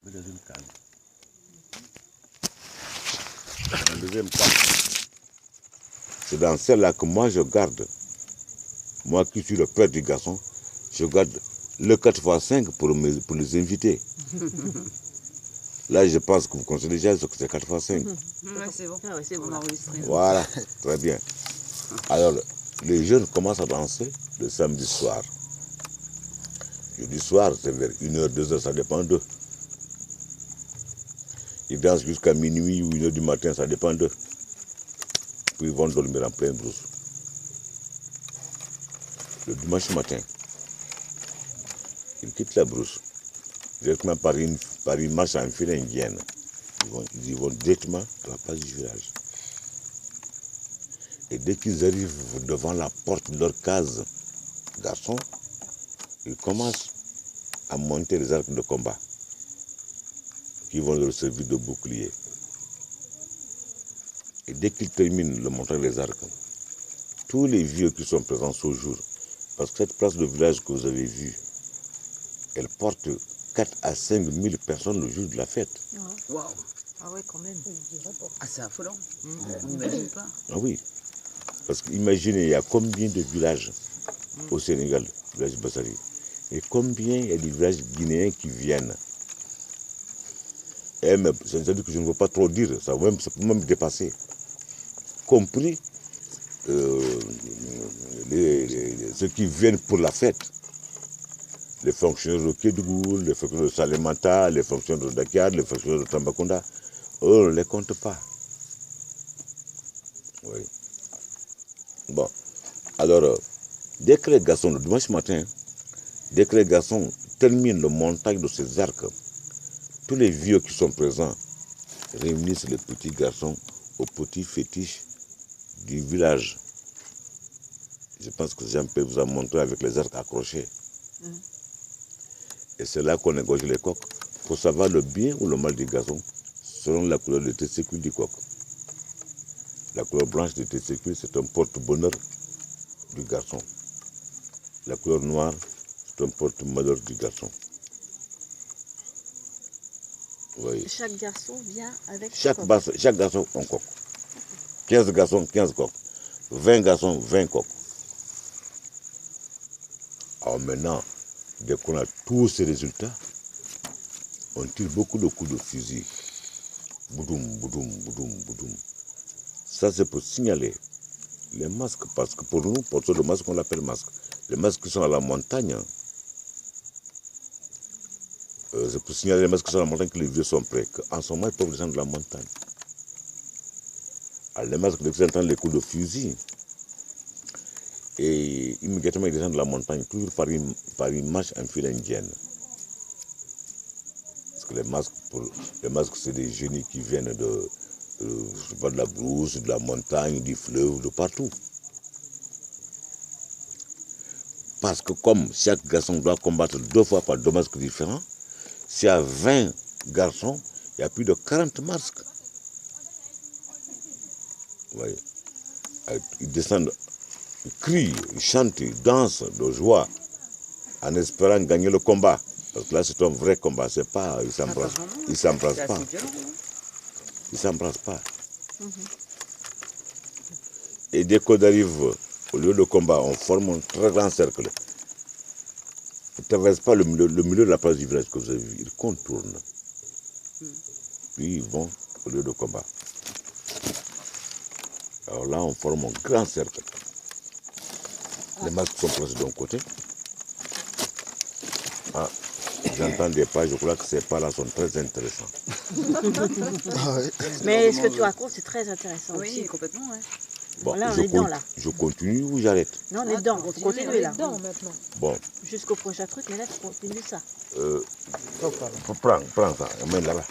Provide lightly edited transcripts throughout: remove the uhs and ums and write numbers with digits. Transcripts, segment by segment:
Dans une case. La deuxième case, c'est dans celle-là que moi je garde. Moi qui suis le père du garçon, je garde le 4x5 pour les inviter. Là, je pense que vous connaissez déjà ce que c'est 4x5. Oui, c'est bon. Ah ouais, c'est bon, on a enregistré. Voilà, très bien. Alors, les jeunes commencent à danser le samedi soir. Jeudi soir, c'est vers 1h, 2h, ça dépend d'eux. Ils dansent jusqu'à minuit ou 1h du matin, ça dépend d'eux. Puis ils vont dormir en pleine brousse. Le dimanche matin, ils quittent la brousse, directement par une marche en file indienne. Ils y vont directement à la place du village. Et dès qu'ils arrivent devant la porte de leur case, garçons, ils commencent à monter les arcs de combat qui vont leur servir de bouclier. Et dès qu'ils terminent le montage des arcs, tous les vieux qui sont présents ce jour, parce que cette place de village que vous avez vue, elle porte 4 à 5 000 personnes le jour de la fête. Waouh. Ah ouais, quand même. Ah, c'est affolant. On n'imagine pas. Ah oui. Parce qu'imaginez, il y a combien de villages au Sénégal, village Bassari, et combien il y a des villages guinéens qui viennent. Et même, c'est-à-dire que je ne veux pas trop dire, ça peut même dépasser. Compris ceux qui viennent pour la fête. Les fonctionnaires de Kédougou, les fonctionnaires de Salemata, les fonctionnaires de Dakar, les fonctionnaires de Tambacounda, eux, on ne les compte pas. Oui. Bon, alors, dès que les garçons, le dimanche matin, dès que les garçons terminent le montage de ces arcs, tous les vieux qui sont présents réunissent les petits garçons au petit fétiche du village. Je pense que Jean peut vous a montré avec les arcs accrochés. Et c'est là qu'on égorge les coqs pour savoir le bien ou le mal du garçon selon la couleur des testicules du coq. La couleur blanche des testicules, c'est un porte-bonheur du garçon. La couleur noire, c'est un porte-malheur du garçon. Oui. Chaque garçon vient avec Chaque garçon, un coq. 15 garçons, 15 coqs. 20 garçons, 20 coqs. Alors maintenant, dès qu'on a tous ces résultats, on tire beaucoup de coups de fusil. Boudoum, boudoum, boudoum, boudoum. Ça, c'est pour signaler les masques, parce que pour nous, porteurs de masques, on l'appelle masque. Les masques qui sont à la montagne, c'est pour signaler les masques qui sont à la montagne que les vieux sont prêts, qu'en ce moment, ils peuvent descendre de la montagne. Alors, les masques, dès qu'ils entendent les coups de fusil, et immédiatement, ils descendent de la montagne, toujours par une marche en file indienne. Parce que les masques, c'est des génies qui viennent de la brousse, de la montagne, du fleuve, de partout. Parce que comme chaque garçon doit combattre 2 fois par 2 masques différents, s'il y a 20 garçons, il y a plus de 40 masques. Vous voyez, ils descendent, ils crient, ils chantent, ils dansent de joie, en espérant gagner le combat. Parce que là, c'est un vrai combat, c'est pas, ils s'embrassent pas. Ils s'embrassent pas. Et dès qu'on arrive au lieu de combat, on forme un très grand cercle. Ils ne traversent pas le milieu de la place du village que vous avez vu, ils contournent. Puis ils vont au lieu de combat. Alors là, on forme un grand cercle. Les masques sont placés d'un côté. Ah, j'entends des pas, je crois que ces pas-là sont très intéressants. Mais ce que tu racontes, c'est très intéressant Oui, aussi. complètement, ouais. Bon, Là, on est dedans, là. je continue ou j'arrête? Non, on est dedans, on continue là. Bon. Jusqu'au prochain truc, mais là, tu continues ça. Prends ça, emmène là-bas.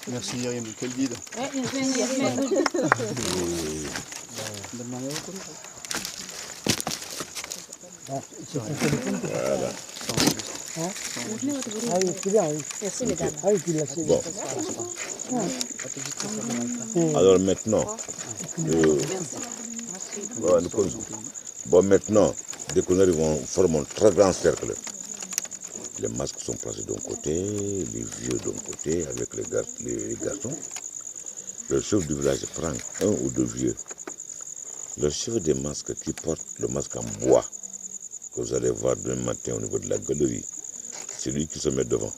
Merci Myriam, quel guide. Voilà. Merci, mesdames. Bon. Alors maintenant, bon, maintenant, dès qu'on arrive, on forme un très grand cercle. Les masques sont placés d'un côté, les vieux d'un côté, avec les garçons. Le chef du village prend un ou deux vieux. Le chef des masques qui porte le masque en bois, que vous allez voir demain matin au niveau de la galerie, c'est lui qui se met devant.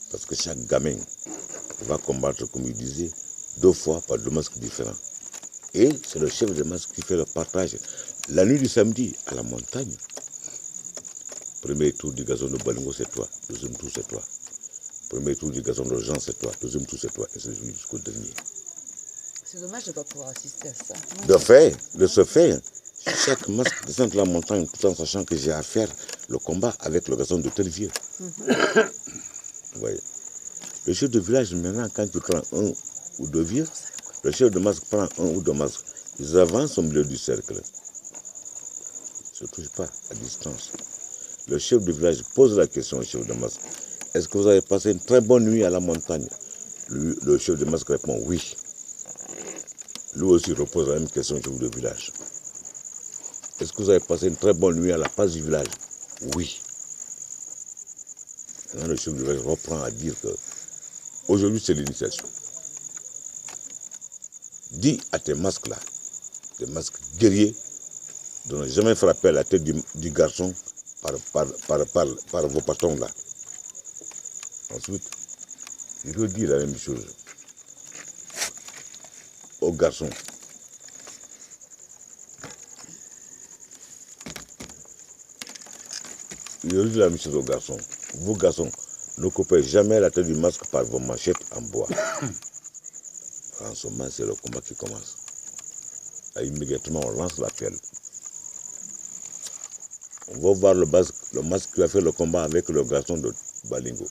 Parce que chaque gamin va combattre, comme il disait, 2 fois par 2 masques différents. Et c'est le chef des masques qui fait le partage. La nuit du samedi, à la montagne, premier tour du gazon de Balingo, c'est toi. Deuxième tour, c'est toi. Premier tour du gazon de Jean, c'est toi. Deuxième tour, c'est toi. Et c'est jusqu'au dernier. C'est dommage de ne pas pouvoir assister à ça. De ce fait, chaque masque descend de la montagne tout en sachant que j'ai à faire le combat avec le gazon de tel vieux. Vous voyez. Le chef de village, maintenant, quand il prend un ou deux vieux, le chef de masque prend un ou deux masques. Ils avancent au milieu du cercle. Ils ne se touchent pas à distance. Le chef du village pose la question au chef de masque. Est-ce que vous avez passé une très bonne nuit à la montagne? Le chef de masque répond oui. Lui aussi repose la même question au chef de village. Est-ce que vous avez passé une très bonne nuit à la place du village? Oui. Maintenant, le chef du village reprend à dire que aujourd'hui c'est l'initiation. Dis à tes masques là, des masques guerriers, de ne jamais frapper la tête du garçon par vos patrons là. Ensuite, il redit la même chose aux garçons. Il redit la même chose aux garçons. Vous garçons, ne coupez jamais la tête du masque par vos machettes en bois. En ce moment, c'est le combat qui commence. Et immédiatement, on lance l'appel. On va voir le masque qui a fait le combat avec le garçon de Balingo.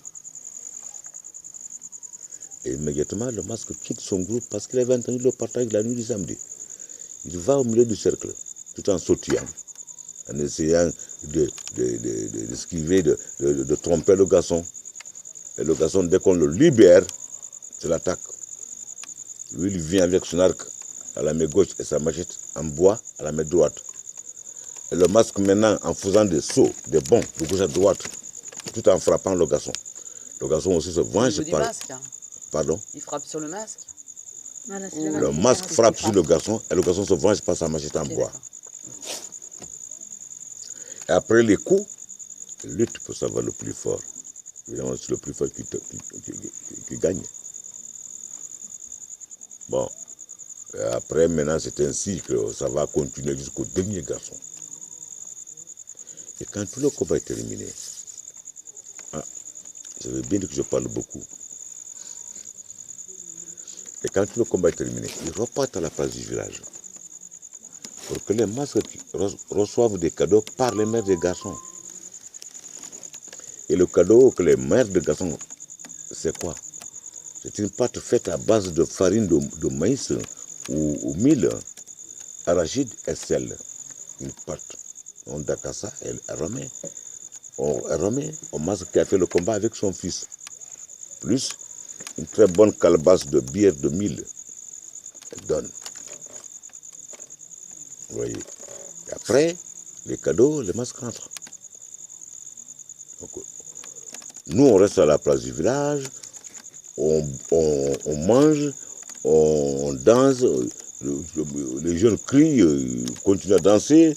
Et immédiatement, le masque quitte son groupe parce qu'il avait entendu le partage la nuit du samedi. Il va au milieu du cercle, tout en sautillant, en essayant d'esquiver, de tromper le garçon. Et le garçon, dès qu'on le libère, c'est l'attaque. Lui, il vient avec son arc à la main gauche et sa machette en bois à la main droite. Et le masque maintenant, en faisant des sauts, des bonds de gauche à droite, tout en frappant le garçon. Le garçon aussi se venge par... Masque, hein. Pardon? Il frappe sur le masque. Voilà, le masque frappe sur le garçon et le garçon se venge par sa machette en bois. Et après les coups, il lutte pour savoir le plus fort. Évidemment, c'est le plus fort qui gagne. Bon. Et après, maintenant, c'est ainsi que ça va continuer jusqu'au dernier garçon. Et quand tout le combat est terminé, j'avais bien dit que je parle beaucoup. Et quand tout le combat est terminé, ils repartent à la place du village pour que les masques reçoivent des cadeaux par les mères des garçons. Et le cadeau que les mères des garçons, c'est quoi? C'est une pâte faite à base de farine de maïs ou mil, arachide et sel. Une pâte. On d'accord ça, elle remet au masque qui a fait le combat avec son fils. Plus une très bonne calebasse de bière de mil. Elle donne. Vous voyez. Et après, les cadeaux, les masques rentrent. Donc, nous, on reste à la place du village, on mange, on danse, les jeunes crient, continuent à danser,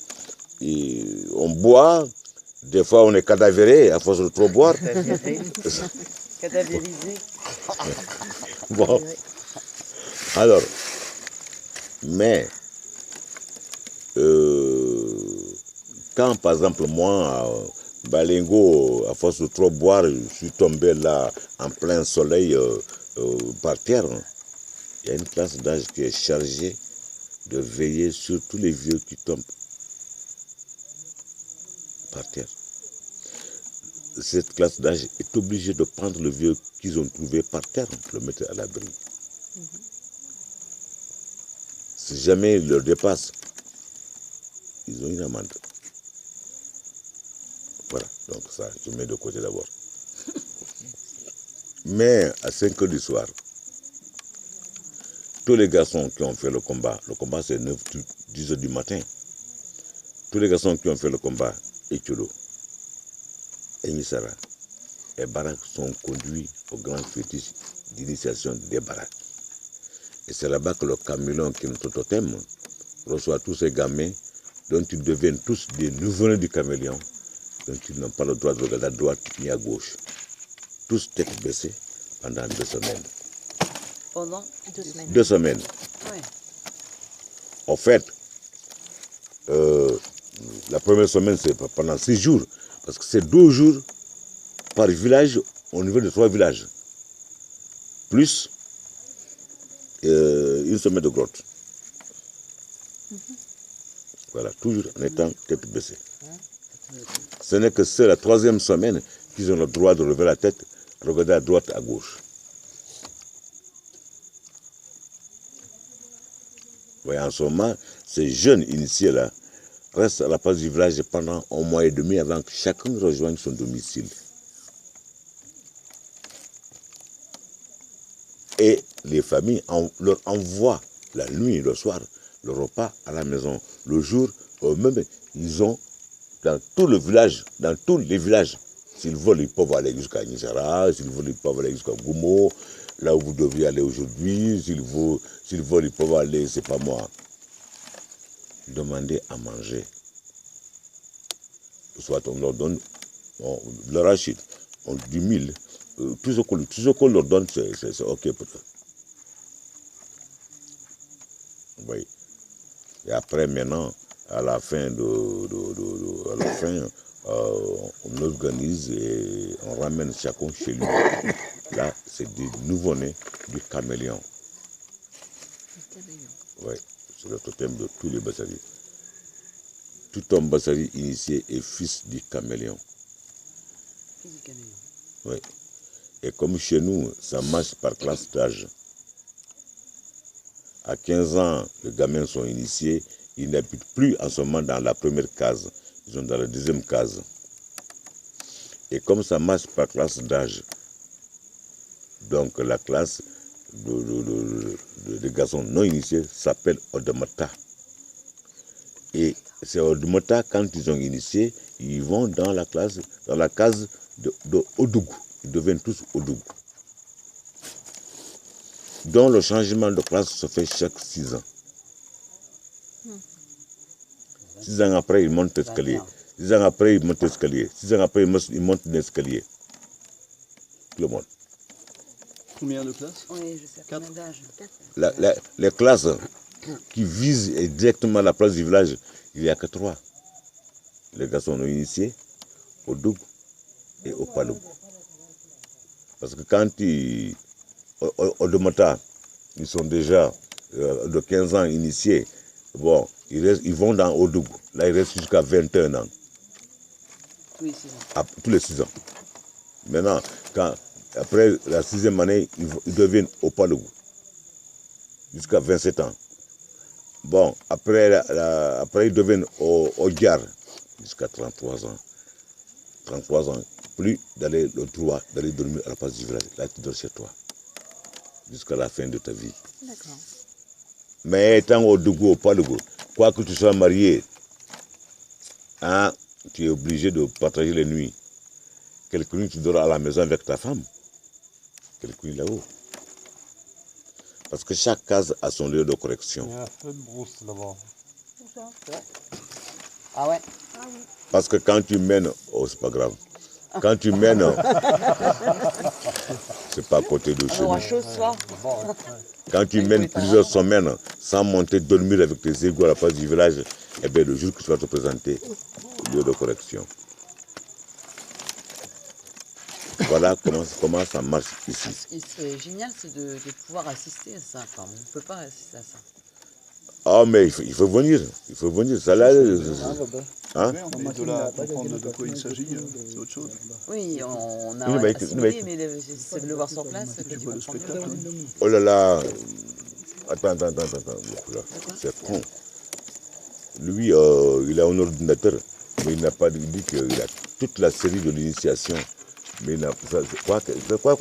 et on boit. Des fois, on est cadavéré à force de trop boire. Cadavérisé. Bon. Alors, mais, quand par exemple, moi, Balingo, à force de trop boire, je suis tombé là en plein soleil par terre. Il y a une classe d'âge qui est chargée de veiller sur tous les vieux qui tombent par terre. Cette classe d'âge est obligée de prendre le vieux qu'ils ont trouvé par terre, le mettre à l'abri. Si jamais ils le dépassent, ils ont une amende. Voilà, donc ça, je mets de côté d'abord. Mais à 5 heures du soir, tous les garçons qui ont fait le combat c'est 10 heures du matin, tous les garçons qui ont fait le combat, Étiolo, Enisara et Barak sont conduits au grand fétiche d'initiation des Barak. Et c'est là-bas que le caméléon, qui est notre totem, reçoit tous ces gamins dont ils deviennent tous des nouveau-nés du caméléon, dont ils n'ont pas le droit de regarder à droite ni à gauche. Tous tête baissée pendant 2 semaines. Pendant 2 semaines. 2 semaines. Oui. En fait, la première semaine, c'est pendant 6 jours. Parce que c'est 12 jours par village au niveau de 3 villages. Plus une semaine de grotte. Voilà, toujours en étant tête baissée. Ce n'est que c'est la 3e semaine qu'ils ont le droit de lever la tête, regarder à droite, à gauche. Voyez, en ce moment, ces jeunes initiés-là restent à la place du village pendant 1 mois et demi avant que chacun rejoigne son domicile. Et les familles leur envoient la nuit et le soir le repas à la maison. Le jour, eux-mêmes, ils ont dans tout le village, dans tous les villages. S'ils veulent, ils peuvent aller jusqu'à Nisara, s'ils veulent, ils peuvent aller jusqu'à Goumo, là où vous devriez aller aujourd'hui. S'ils veulent, ils peuvent aller, c'est pas moi, demander à manger. Soit on leur donne le rachid, du mil, tout ce qu'on leur donne, c'est ok pour eux. Oui. Et après, maintenant, à la fin, on organise et on ramène chacun chez lui. Là, c'est des nouveau-nés du caméléon. Oui, c'est le totem de tous les Bassaris. Tout homme Bassari initié est fils du caméléon. Fils du caméléon. Oui. Et comme chez nous, ça marche par classe d'âge. À 15 ans, les gamins sont initiés. Ils n'habitent plus en ce moment dans la première case. Ils sont dans la 2e case. Et comme ça marche par classe d'âge, donc la classe de garçons non initiés s'appelle Odemata. Et c'est Odemata, quand ils ont initié, ils vont dans la case de Odougou. Ils deviennent tous Odougou. Donc le changement de classe se fait chaque 6 ans. 6 ans après, ils montent l'escalier. 6 ans après, ils montent l'escalier. 6 ans après, ils montent l'escalier. Tout le monde. Combien de classes? Oui, je sais. Combien d'âge? Les classes qui visent directement la place du village, il n'y a que 3. Les garçons non initiés, au Doug et au Palou. Parce que quand au Demata, ils sont déjà de 15 ans initiés, bon, ils vont dans Odougou. Là, ils restent jusqu'à 21 ans. Tous les 6 ans. Tous les 6 ans. Maintenant, après la 6e année, ils deviennent au Palougou. Jusqu'à 27 ans. Bon, après ils deviennent au Diar. Jusqu'à 33 ans. 33 ans. Plus d'aller le droit d'aller dormir à la place du village. Là, tu dors chez toi. Jusqu'à la fin de ta vie. D'accord. Mais étant au Dougou, au Palougou, quoi que tu sois marié, hein, tu es obligé de partager les nuits. Quelques nuits, tu dors à la maison avec ta femme. Quelques nuits là-haut. Parce que chaque case a son lieu de correction. Il y a un feu de brousse là-bas. Ah ouais? Parce que quand tu mènes... Oh, c'est pas grave. Quand tu mènes... c'est pas à côté de chez On aura nous. chaud ce soir. Quand tu mènes plusieurs semaines sans monter dormir avec tes égouts à la place du village, eh bien, le jour que tu vas te présenter, au lieu de correction. Voilà comment ça marche ici. Ce qui serait génial, c'est de pouvoir assister à ça. Enfin, on ne peut pas assister à ça. Ah, mais il faut venir. Il faut venir. Ça là... Hein? Mais de là à comprendre de quoi il s'agit, c'est autre chose. Oui, on a Oui, mais- assimilé, mais c'est de le voir sur place que Tu tu vois le comprends spectacle, mieux. Oh là là. Attends. C'est con. Lui, il a un ordinateur, mais il n'a pas dit qu'il a toute la série de l'initiation. Mais il n'a... Quoi? Il n'est pas...